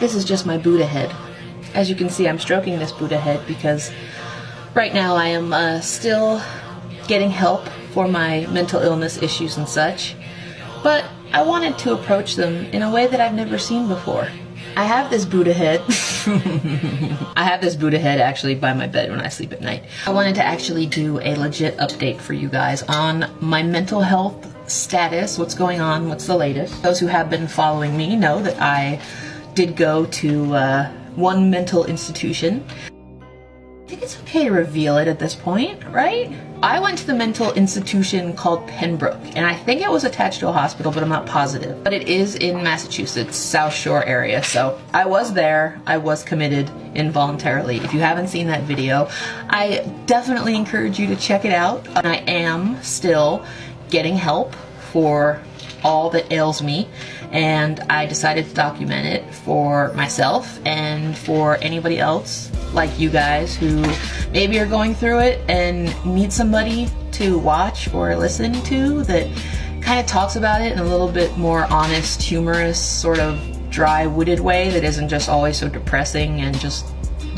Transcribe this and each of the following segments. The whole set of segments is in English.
This is just my Buddha head. As you can see, I'm stroking this Buddha head because right now I am still getting help for my mental illness issues and such, but I wanted to approach them in a way that I've never seen before. I have this Buddha head. I have this Buddha head actually by my bed when I sleep at night. I wanted to actually do a legit update for you guys on my mental health status, what's going on, what's the latest. Those who have been following me know that I did go to one mental institution. I think it's okay to reveal it at this point, right? I went to the mental institution called Pembroke, and I think it was attached to a hospital, but I'm not positive. But it is in Massachusetts, South Shore area, so I was there. I was committed involuntarily. If you haven't seen that video, I definitely encourage you to check it out. And I am still getting help for all that ails me, and I decided to document it for myself and for anybody else like you guys who maybe are going through it and need somebody to watch or listen to that kind of talks about it in a little bit more honest, humorous, sort of dry-witted way that isn't just always so depressing and just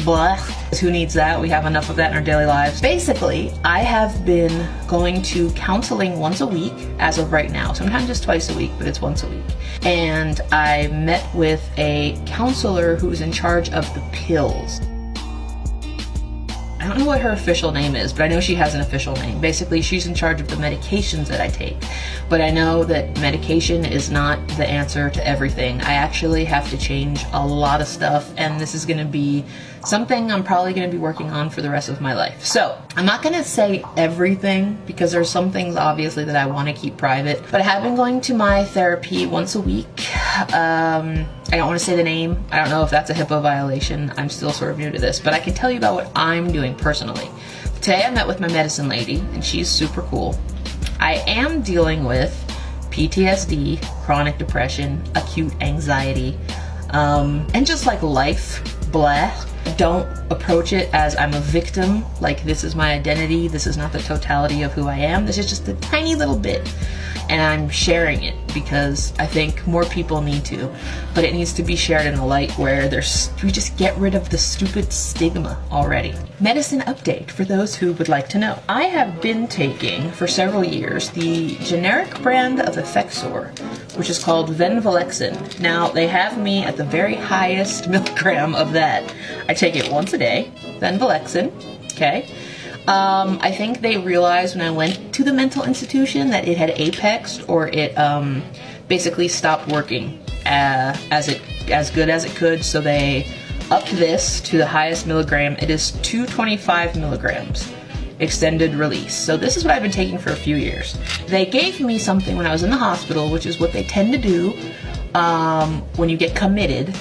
blah. Who needs that? We have enough of that in our daily lives. Basically, I have been going to counseling once a week as of right now. Sometimes it's twice a week, but it's once a week. And I met with a counselor who's in charge of the pills. I don't know what her official name is, but I know she has an official name. Basically, she's in charge of the medications that I take. But I know that medication is not the answer to everything. I actually have to change a lot of stuff, and this is gonna be something I'm probably gonna be working on for the rest of my life. So, I'm not gonna say everything, because there's some things obviously that I wanna keep private, but I have been going to my therapy once a week. I don't want to say the name. I don't know if that's a HIPAA violation. I'm still sort of new to this, but I can tell you about what I'm doing personally. Today I met with my medicine lady, and she's super cool. I am dealing with PTSD, chronic depression, acute anxiety, and just like life, blah. Don't approach it as I'm a victim, like this is my identity, this is not the totality of who I am, this is just a tiny little bit. And I'm sharing it because I think more people need to, but it needs to be shared in a light where we just get rid of the stupid stigma already. Medicine update for those who would like to know. I have been taking for several years the generic brand of Effexor, which is called Venlafaxine. Now they have me at the very highest milligram of that. I take it once a day, Venlafaxine, okay? I think they realized when I went to the mental institution that it had apexed, or it basically stopped working as good as it could, so they upped this to the highest milligram. It is 225 milligrams extended release. So this is what I've been taking for a few years. They gave me something when I was in the hospital, which is what they tend to do when you get committed.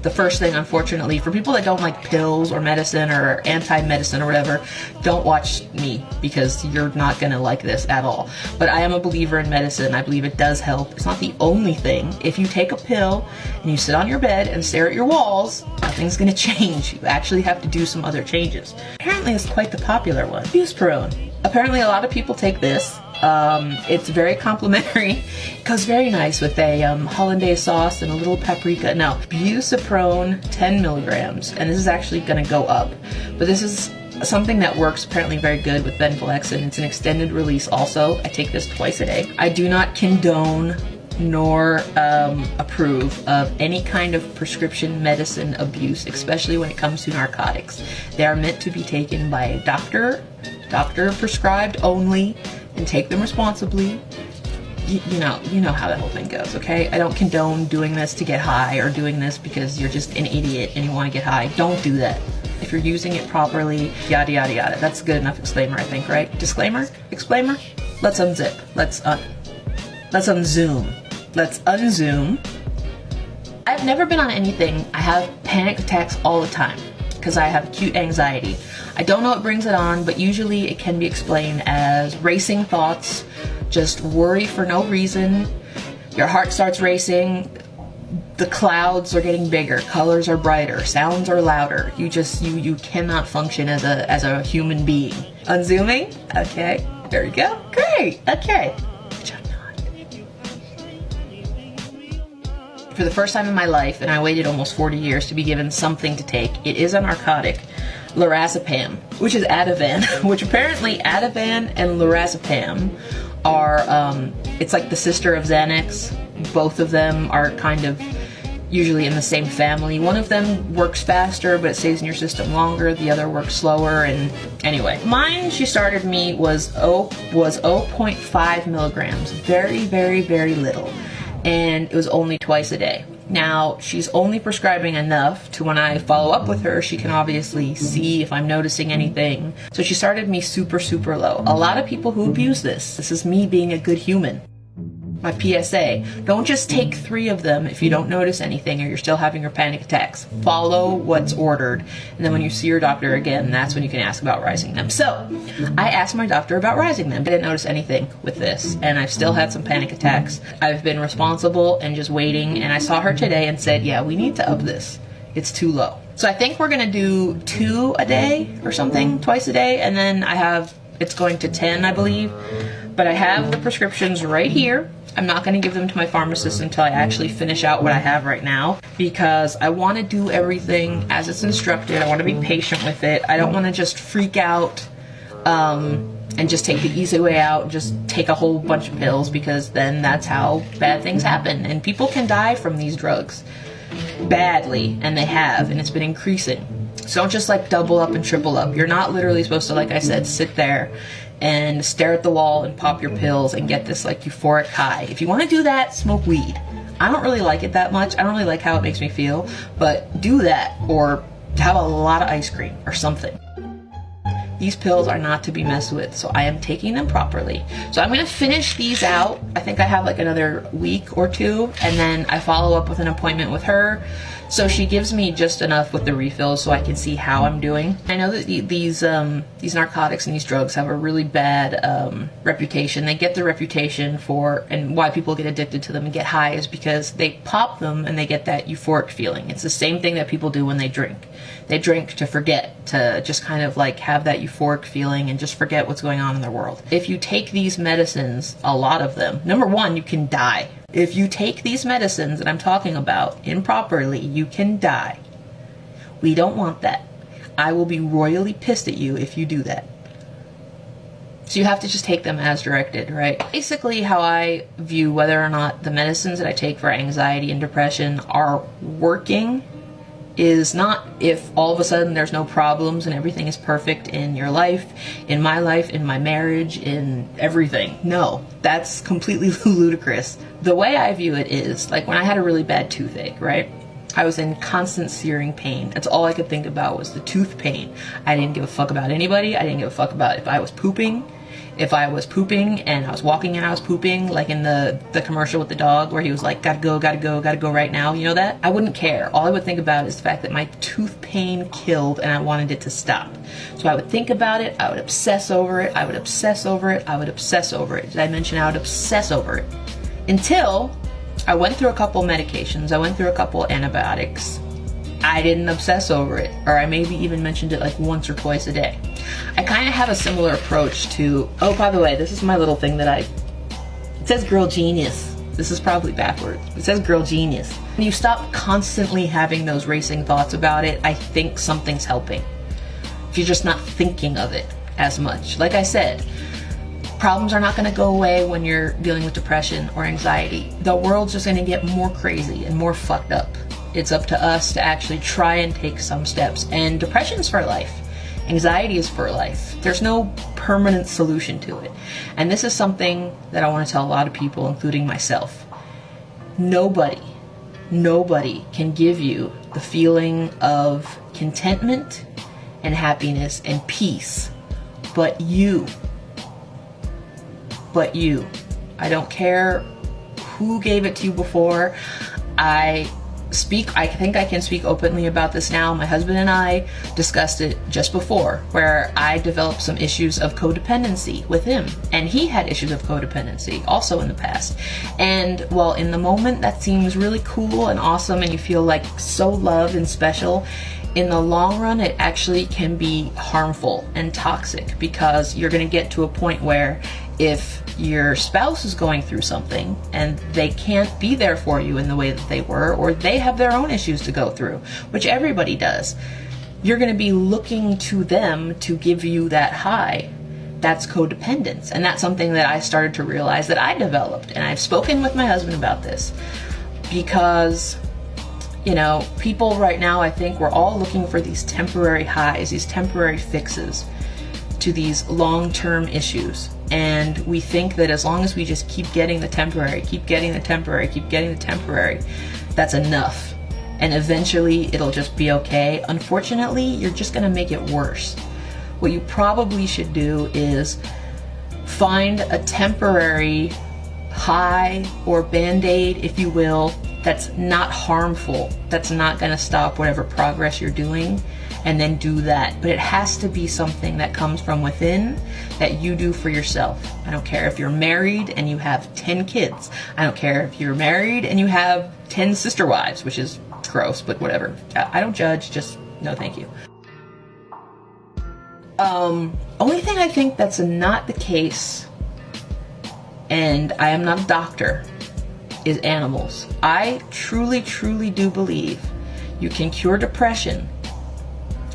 The first thing, unfortunately, for people that don't like pills or medicine or anti-medicine or whatever, don't watch me because you're not gonna like this at all. But I am a believer in medicine. I believe it does help. It's not the only thing. If you take a pill and you sit on your bed and stare at your walls, nothing's gonna change. You actually have to do some other changes. Apparently it's quite the popular one. Buspirone. Apparently a lot of people take this. It's very complimentary. It goes very nice with a hollandaise sauce and a little paprika. No, Buspirone 10 milligrams, and this is actually going to go up. But this is something that works apparently very good with Venlafaxine. It's an extended release also. I take this twice a day. I do not condone nor approve of any kind of prescription medicine abuse, especially when it comes to narcotics. They are meant to be taken by a doctor prescribed only, and take them responsibly. You know how that whole thing goes, okay? I don't condone doing this to get high or doing this because you're just an idiot and you want to get high. Don't do that. If you're using it properly, yada yada yada. That's a good enough disclaimer, I think, right? Disclaimer? Explainer? Let's unzip. Let's unzoom. Let's unzoom. I've never been on anything. I have panic attacks all the time because I have acute anxiety. I don't know what brings it on, but usually it can be explained as racing thoughts, just worry for no reason, your heart starts racing, the clouds are getting bigger, colors are brighter, sounds are louder. You cannot function as a human being. Unzooming? Okay, there you go. Great, okay. Which I'm not. for the first time in my life, and I waited almost 40 years to be given something to take. It is a narcotic, lorazepam, which is Ativan, which apparently Ativan and lorazepam are, it's like the sister of Xanax. Both of them are kind of usually in the same family. One of them works faster, but it stays in your system longer. The other works slower, and anyway. Mine, she started me, was 0.5 milligrams. Very, very, very little. And it was only twice a day. Now, she's only prescribing enough to when I follow up with her, she can obviously see if I'm noticing anything. So she started me super, super low. A lot of people who abuse this. This is me being a good human. My PSA, don't just take 3 of them if you don't notice anything or you're still having your panic attacks. Follow what's ordered, and then when you see your doctor again, that's when you can ask about rising them. So, I asked my doctor about rising them. I didn't notice anything with this, and I've still had some panic attacks. I've been responsible and just waiting, and I saw her today and said, yeah, we need to up this. It's too low. So I think we're gonna do 2 a day or something, twice a day, and then it's going to 10, I believe. But I have the prescriptions right here. I'm not going to give them to my pharmacist until I actually finish out what I have right now, because I want to do everything as it's instructed. I want to be patient with it. I don't want to just freak out and just take the easy way out and just take a whole bunch of pills, because then that's how bad things happen. And people can die from these drugs badly, and they have, and it's been increasing. So don't just like double up and triple up. You're not literally supposed to, like I said, sit there and stare at the wall and pop your pills and get this like euphoric high. If you want to do that, smoke weed. I don't really like it that much. I don't really like how it makes me feel, but do that, or have a lot of ice cream or something. These pills are not to be messed with, so I am taking them properly. So I'm gonna finish these out. I think I have like another week or 2, and then I follow up with an appointment with her. So she gives me just enough with the refills so I can see how I'm doing. I know that these narcotics and these drugs have a really bad reputation. They get the reputation for, and why people get addicted to them and get high is because they pop them and they get that euphoric feeling. It's the same thing that people do when they drink. They drink to forget, to just kind of like have that euphoric feeling and just forget what's going on in their world. If you take these medicines, a lot of them, number one, you can die. If you take these medicines that I'm talking about improperly, you can die. We don't want that. I will be royally pissed at you if you do that. So you have to just take them as directed, right? Basically, how I view whether or not the medicines that I take for anxiety and depression are working is not if all of a sudden there's no problems and everything is perfect in your life, in my marriage, in everything. No, that's completely ludicrous. The way I view it is, like when I had a really bad toothache, right? I was in constant searing pain. That's all I could think about was the tooth pain. I didn't give a fuck about anybody. I didn't give a fuck about if I was pooping. If I was pooping and I was walking and I was pooping, like in the commercial with the dog where he was like, gotta go right now, you know that? I wouldn't care. All I would think about is the fact that my tooth pain killed and I wanted it to stop. So I would think about it, I would obsess over it, I would obsess over it, I would obsess over it. Did I mention I would obsess over it? Until I went through a couple medications, I went through a couple antibiotics. I didn't obsess over it, or I maybe even mentioned it like once or twice a day. I kind of have a similar approach to, oh, by the way, this is my little thing that it says girl genius. This is probably backwards. It says girl genius. When you stop constantly having those racing thoughts about it, I think something's helping. If you're just not thinking of it as much. Like I said, problems are not going to go away when you're dealing with depression or anxiety. The world's just going to get more crazy and more fucked up. It's up to us to actually try and take some steps. And depression's for life. Anxiety is for life. There's no permanent solution to it. And this is something that I want to tell a lot of people, including myself. Nobody can give you the feeling of contentment and happiness and peace but you. I don't care who gave it to you before. I think I can speak openly about this now. My husband and I discussed it just before, where I developed some issues of codependency with him, and he had issues of codependency also in the past. And while in the moment that seems really cool and awesome and you feel like so loved and special, in the long run it actually can be harmful and toxic, because you're going to get to a point where if your spouse is going through something and they can't be there for you in the way that they were, or they have their own issues to go through, which everybody does, you're going to be looking to them to give you that high. That's codependence. And that's something that I started to realize that I developed. And I've spoken with my husband about this because, you know, people right now, I think we're all looking for these temporary highs, these temporary fixes to these long-term issues. And we think that as long as we just keep getting the temporary, keep getting the temporary, keep getting the temporary, that's enough. And eventually it'll just be okay. Unfortunately, you're just gonna make it worse. What you probably should do is find a temporary high or band-aid, if you will, that's not harmful, that's not gonna stop whatever progress you're doing, and then do that. But it has to be something that comes from within that you do for yourself. I don't care if you're married and you have 10 kids. I don't care if you're married and you have 10 sister wives, which is gross, but whatever. I don't judge, just no thank you. Only thing I think that's not the case, and I am not a doctor, is animals. I truly, truly do believe you can cure depression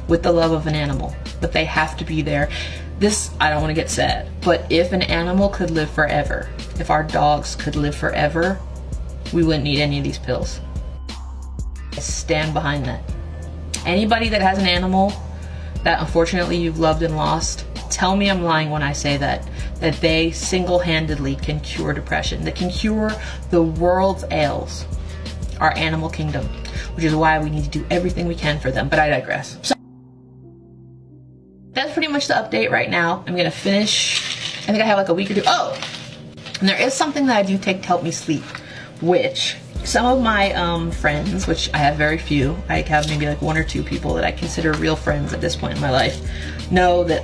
with the love of an animal, but they have to be there. This, I don't want to get sad, but if an animal could live forever, if our dogs could live forever, we wouldn't need any of these pills. I stand behind that. Anybody that has an animal that unfortunately you've loved and lost, tell me I'm lying when I say that they single-handedly can cure depression, that can cure the world's ails, our animal kingdom, which is why we need to do everything we can for them, but I digress. So that's pretty much the update right now. I'm gonna finish, I think I have like a week or two. Oh, and there is something that I do take to help me sleep, which some of my friends, which I have very few, I have maybe like 1 or 2 people that I consider real friends at this point in my life, know that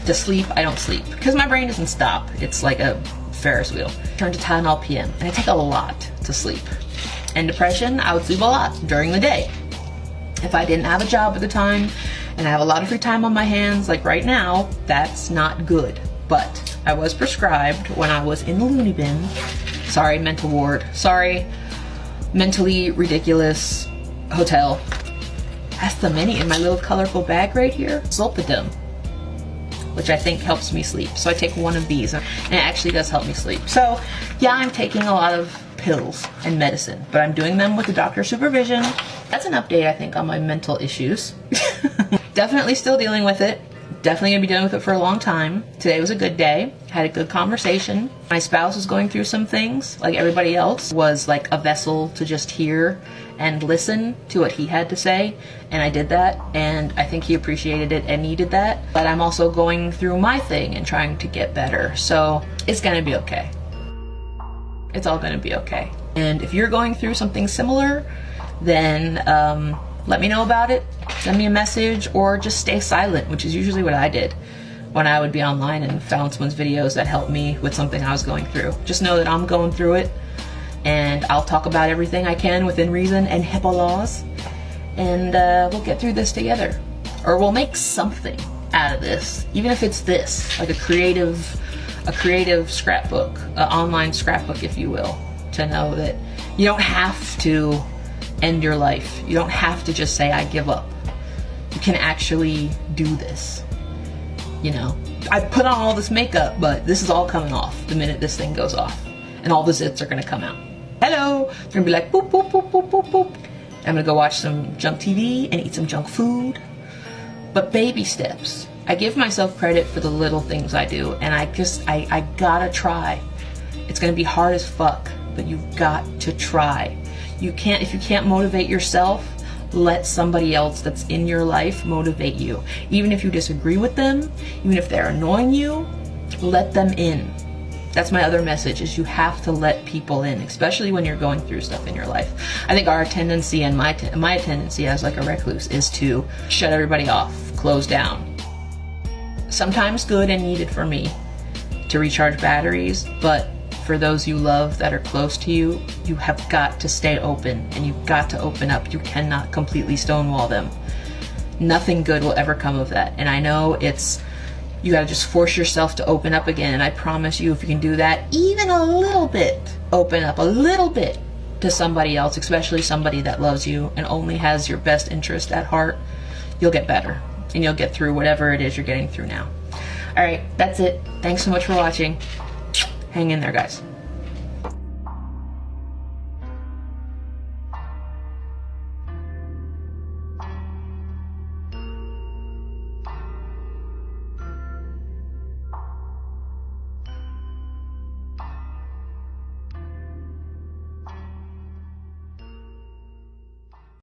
to sleep, I don't sleep because my brain doesn't stop. It's like a Ferris wheel. Turn to Tylenol PM, and I take a lot to sleep. And depression, I would sleep a lot during the day. If I didn't have a job at the time and I have a lot of free time on my hands, like right now, that's not good. But I was prescribed when I was in the loony bin, sorry, mental ward, sorry, mentally ridiculous hotel. That's the mini in my little colorful bag right here. Zolpidem, which I think helps me sleep. So I take one of these and it actually does help me sleep. So yeah, I'm taking a lot of pills and medicine, but I'm doing them with the doctor's supervision. That's an update, I think, on my mental issues. Definitely still dealing with it. Definitely gonna be dealing with it for a long time. Today was a good day. Had a good conversation. My spouse was going through some things, like everybody else, was like a vessel to just hear and listen to what he had to say, and I did that, and I think he appreciated it and needed that. But I'm also going through my thing and trying to get better, so it's gonna be okay. It's all gonna be okay. And if you're going through something similar, then let me know about it. Send me a message or just stay silent, which is usually what I did when I would be online and found someone's videos that helped me with something I was going through. Just know that I'm going through it, and I'll talk about everything I can within reason and HIPAA laws, and we'll get through this together. Or we'll make something out of this, even if it's this, like a creative scrapbook, an online scrapbook, if you will, to know that you don't have to end your life. You don't have to just say, I give up. You can actually do this. You know, I put on all this makeup, but this is all coming off the minute this thing goes off. And all the zits are gonna come out. Hello! They're gonna be like, boop, boop, boop, boop, boop, boop. I'm gonna go watch some junk TV and eat some junk food. But baby steps. I give myself credit for the little things I do, and I gotta try. It's gonna be hard as fuck, but you've got to try. If you can't motivate yourself, let somebody else that's in your life motivate you. Even if you disagree with them, even if they're annoying you, let them in. That's my other message, is you have to let people in, especially when you're going through stuff in your life. I think our tendency, and my tendency as like a recluse, is to shut everybody off, close down. Sometimes good and needed for me to recharge batteries, but for those you love that are close to you, you have got to stay open, and you've got to open up. You cannot completely stonewall them. Nothing good will ever come of that. And I know it's You gotta just force yourself to open up again. And I promise you, if you can do that, even a little bit, open up a little bit to somebody else, especially somebody that loves you and only has your best interest at heart, you'll get better and you'll get through whatever it is you're getting through now. All right, that's it. Thanks so much for watching. Hang in there, guys.